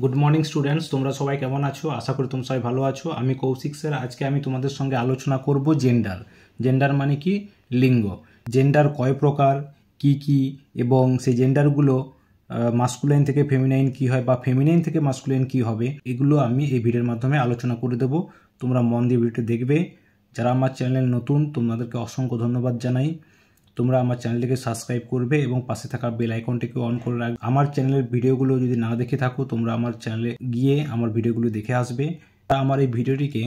Good morning students, তোমরা সবাই কেমন আছো? আশা করি তোমরা সবাই ভালো আছো। আমি কৌশিক স্যার। আজকে আমি তোমাদের সঙ্গে আলোচনা করব জেন্ডার। জেন্ডার মানে কি? লিঙ্গ। জেন্ডার কয় প্রকার, কি এবং সেই জেন্ডারগুলো মাস্কুলাইন থেকে ফেমিনাইন কি হয় বা ফেমিনাইন থেকে মাস্কুলাইন কি হবে, এগুলো আমি এই ভিডিওর মাধ্যমে আলোচনা করে দেব। তোমরা মন দিয়ে ভিডিওটি দেখবে। যারা আমার চ্যানেল নতুন, তোমাদেরকে অসংখ্য ধন্যবাদ জানাই। তোমরা আমার চ্যানেলটিকে সাবস্ক্রাইব করবে এবং পাশে থাকা বেল আইকনটিকে অন করে রাখবে। আমার চ্যানেলের ভিডিওগুলো যদি না দেখে থাকো, তোমরা আমার চ্যানেলে গিয়ে আমার ভিডিওগুলো দেখে আসবে। আমার এই ভিডিওটিকে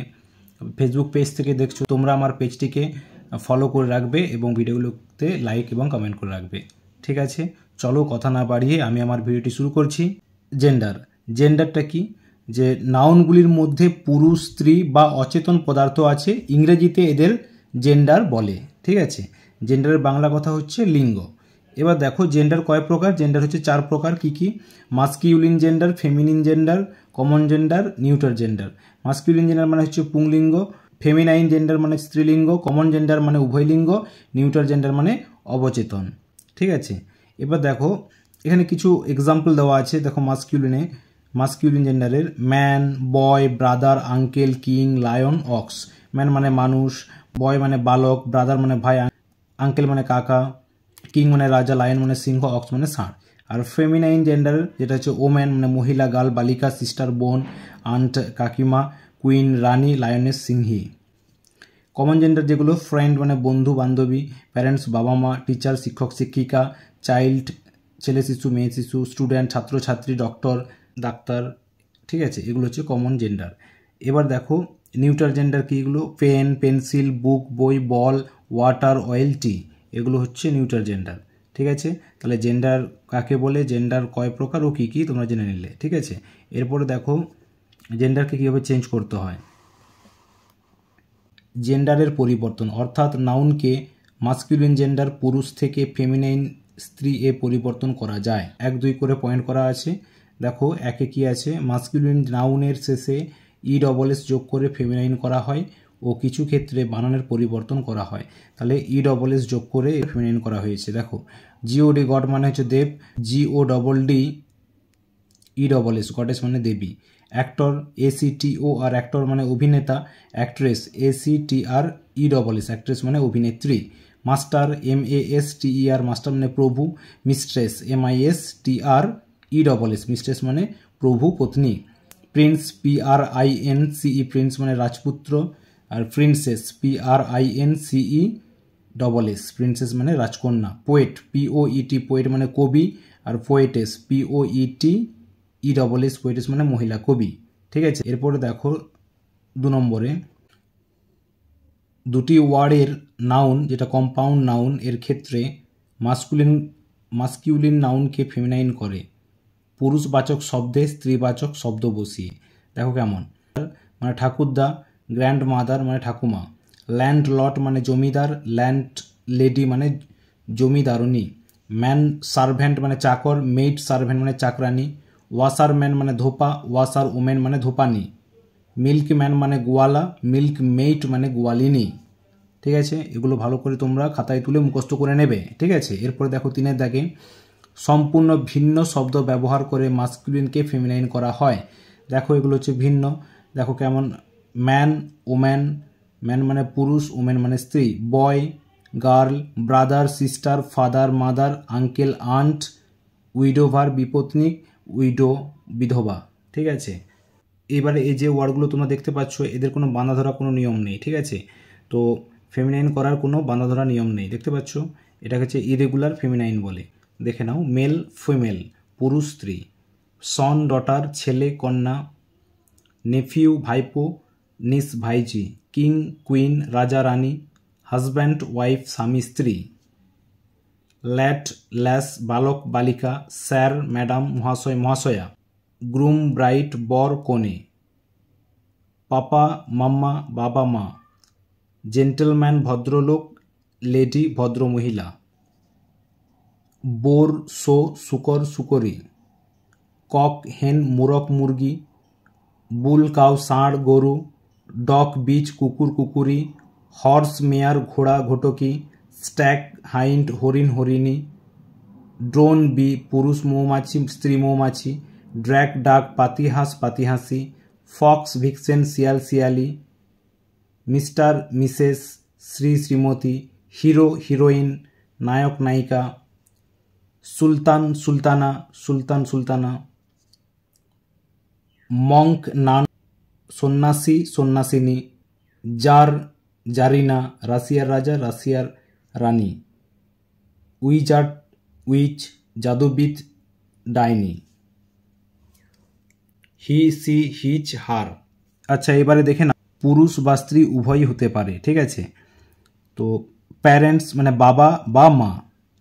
ফেসবুক পেজ থেকে দেখছো, তোমরা আমার পেজটিকে ফলো করে রাখবে এবং ভিডিওগুলোতে লাইক এবং কমেন্ট করে রাখবে। ঠিক আছে, চলো কথা না বাড়িয়ে আমি আমার ভিডিওটি শুরু করছি। জেন্ডার। জেন্ডারটা কি? যে নাউনগুলির মধ্যে পুরুষ, স্ত্রী বা অচেতন পদার্থ আছে, ইংরেজিতে এদের জেন্ডার বলে। ঠিক আছে, জেন্ডারের বাংলা কথা হচ্ছে লিঙ্গ। এবার দেখো জেন্ডার কয় প্রকার। জেন্ডার হচ্ছে 4 প্রকার। কি? Masculine gender, feminine gender, common gender, neutral gender. Masculine gender মানে হচ্ছে পুংলিঙ্গ, ফেমিনাইন জেন্ডার মানে স্ত্রীলিঙ্গ, কমন জেন্ডার মানে উভয়লিঙ্গ, নিউট্রাল জেন্ডার মানে অবচেতন। ঠিক আছে, এবার দেখো এখানে কিছু এক্সাম্পল দেওয়া আছে। দেখো মাস্কিউলিন জেন্ডারের man, boy, brother, uncle, king, lion, ox. Man মানে মানুষ, বয় মানে বালক, ব্রাদার মানে ভাই, আঙ্কেল মানে কাকা, কিং মানে রাজা, লায়ন মানে সিংহ, অক্স মানে ষাঁড়। আর ফেমিনাইন জেন্ডার যেটা হচ্ছে ওম্যান মানে মহিলা, গার্ল বালিকা, সিস্টার বোন, আন্ট কাকিমা, কুইন রানী, লায়নেস সিংহী। কমন জেন্ডার যেগুলো ফ্রেন্ড মানে বন্ধু বান্ধবী, প্যারেন্টস বাবা মা, টিচার শিক্ষক শিক্ষিকা, চাইল্ড ছেলে শিশু মেয়ে শিশু, স্টুডেন্ট ছাত্র ছাত্রী, ডক্টর ডাক্তার। ঠিক আছে, এগুলো হচ্ছে কমন জেন্ডার। এবার দেখো নিউট্রাল জেন্ডার কি? এগুলো পেন পেন্সিল, বুক বই, বল, ওয়াটার, অয়েল, টি, এগুলো হচ্ছে নিউট্রাল জেন্ডার। ঠিক আছে, তাহলে জেন্ডার কাকে বলে, জেন্ডার কয় প্রকার ও কী কী তোমরা জেনে নিলে। ঠিক আছে, এরপরে দেখো জেন্ডারকে কীভাবে চেঞ্জ করতে হয়। জেন্ডারের পরিবর্তন, অর্থাৎ নাউনকে মাস্কুলিন জেন্ডার পুরুষ থেকে ফেমিনাইন স্ত্রী এ পরিবর্তন করা যায়। 1-2 করে পয়েন্ট করা আছে। দেখো একে কি আছে, মাস্কুলিন নাউনের শেষে ESS যোগ করে ফেমিনাইন করা হয় ও কিছু ক্ষেত্রে বানানের পরিবর্তন করা হয়। তাহলে ESS যোগ করে ফেমিনাইন করা হয়েছে। দেখো GOD গড মানে হচ্ছে দেব, GODD ESS গডেস মানে দেবী। অ্যাক্টর ACTO আর অ্যাক্টর মানে অভিনেতা, অ্যাক্ট্রেস ACTR ESS অ্যাক্ট্রেস মানে অভিনেত্রী। মাস্টার MASTER মাস্টার মানে প্রভু, মিস্ট্রেস MISTR ESS মিস্ট্রেস মানে প্রভু পত্নী। প্রিন্স PRINCE প্রিন্স মানে রাজপুত্র। আর প্রিন্সেস PRINCESS প্রিন্সেস মানে রাজকন্যা। পোয়েট POET পোয়েট মানে কবি। আর পোয়েটেস POETESS পোয়েটেস মানে মহিলা কবি। ঠিক আছে, এরপরে দেখো 2 নম্বরে দুটি ওয়ার্ডের নাউন যেটা কম্পাউন্ড নাউন এর ক্ষেত্রে মাস্কিউলিন নাউনকে ফেমিনাইন করে পুরুষবাচক শব্দে স্ত্রীবাচক শব্দ বসিয়ে। দেখো কেমন, মানে ঠাকুরদা, গ্র্যান্ড মাদার মানে ঠাকুমা, ল্যান্ড লট মানে জমিদার, ল্যান্ড লেডি মানে জমিদারণী, ম্যান সার্ভেন্ট মানে চাকর, মেইড সার্ভেন্ট মানে চাকরানি, ওয়াশারম্যান মানে ধোপা, ওয়াশার ওমেন মানে ধোপানি, মিল্কম্যান মানে গোয়ালা, মিল্ক মেইট মানে গোয়ালিনী। ঠিক আছে, এগুলো ভালো করে তোমরা খাতায় তুলে মুখস্থ করে নেবে। ঠিক আছে, এরপরে দেখো 3 দাগে সম্পূর্ণ ভিন্ন শব্দ ব্যবহার করে মাস্কুলিনকে ফেমিনাইন করা হয়। দেখো এগুলো হচ্ছে ভিন্ন। দেখো কেমন, ম্যান ওম্যান, ম্যান মানে পুরুষ, ওম্যান মানে স্ত্রী, boy girl, brother sister, father mother, uncle aunt, widower বিপত্নিক, উইডো বিধবা। ঠিক আছে, এবারে এই যে ওয়ার্ডগুলো তোমরা দেখতে পাচ্ছ, এদের কোনো বাঁধা ধরা কোনো নিয়ম নেই। ঠিক আছে, তো ফেমিনাইন করার কোনো বাঁধা ধরা নিয়ম নেই। দেখতে পাচ্ছ, এটা হচ্ছে ইরেগুলার ফেমিনাইন বলে। দেখে নাও, মেল ফিমেল পুরুষ স্ত্রী, সন ডটার ছেলে কন্যা, নেফিউ ভাইপো, নিস ভাইজি, কিং কুইন রাজা রানী, হাজব্যান্ড ওয়াইফ স্বামী স্ত্রী, ল্যাট ল্যাস বালক বালিকা, স্যার ম্যাডাম মহাশয় মহাশয়া, গ্রুম ব্রাইট বর কনে, পাপা মাম্মা বাবা মা, জেন্টলম্যান ভদ্রলোক, লেডি ভদ্রমহিলা, বোর শো শুকর শুকরি, কক হেন মুরগ মুরগি, বুল কাউ ষাঁড় গরু, ডক বিচ কুকুর কুকুরি, হর্স মেয়ার ঘোড়া ঘোটকি, স্ট্যাগ হাইন্ড হরিণ হরিণী, ড্রোন বি পুরুষ মৌমাছি স্ত্রী মৌমাছি, ড্র্যাক ডাক, পাতিহাঁস পাতিহাঁসি, ফক্স ভিক্সেন শিয়াল শিয়ালি, mister Mrs Shri Shrimati, hero heroine, নায়ক নায়িকা, sultan sultana, sultan sultana, monk nun, সন্ন্যাসী সন্ন্যাসিনী, জার জারিনা, রাশিয়ার রাজা রাশিয়ার রানী, উইজার্ড উইচ, জাদুবিদ ডাইনি, হি সি হিচ হার। আচ্ছা এবারে দেখে না, পুরুষ বা স্ত্রী উভয়ই হতে পারে, ঠিক আছে। তো প্যারেন্টস মানে বাবা বা মা,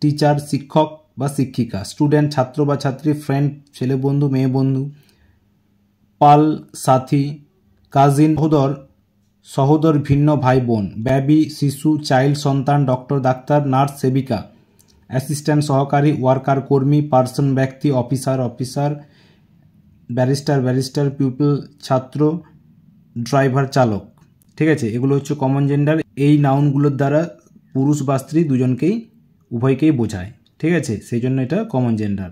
টিচার শিক্ষক বা শিক্ষিকা, স্টুডেন্ট ছাত্র বা ছাত্রী, ফ্রেন্ড ছেলে বন্ধু মেয়ে বন্ধু, পাল সাথী, কাজিন সহোদর সহোদর ভিন্ন ভাই বোন, বেবি শিশু, চাইল্ড সন্তান, ডক্টর ডাক্তার, নার্স সেবিকা, অ্যাসিস্ট্যান্ট সহকারী, ওয়ার্কার কর্মী, পার্সন ব্যক্তি, officer officer, barrister barrister, people ছাত্র, ড্রাইভার চালক, ঠিক আছে। এগুলো হচ্ছে কমন জেন্ডার। এই নাউনগুলোর দ্বারা পুরুষ বা স্ত্রী দুজনকেই উভয়কেই বোঝায়, ঠিক আছে, সেই জন্য এটা কমন জেন্ডার।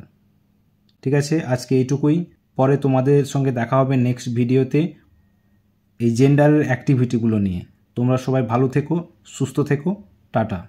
ঠিক আছে, আজকে এইটুকুই। পরে তোমাদের সঙ্গে দেখা হবে নেক্সট ভিডিওতে এই জেন্ডারের অ্যাক্টিভিটিগুলো নিয়ে। তোমরা সবাই ভালো থেকো, সুস্থ থেকো, টাটা।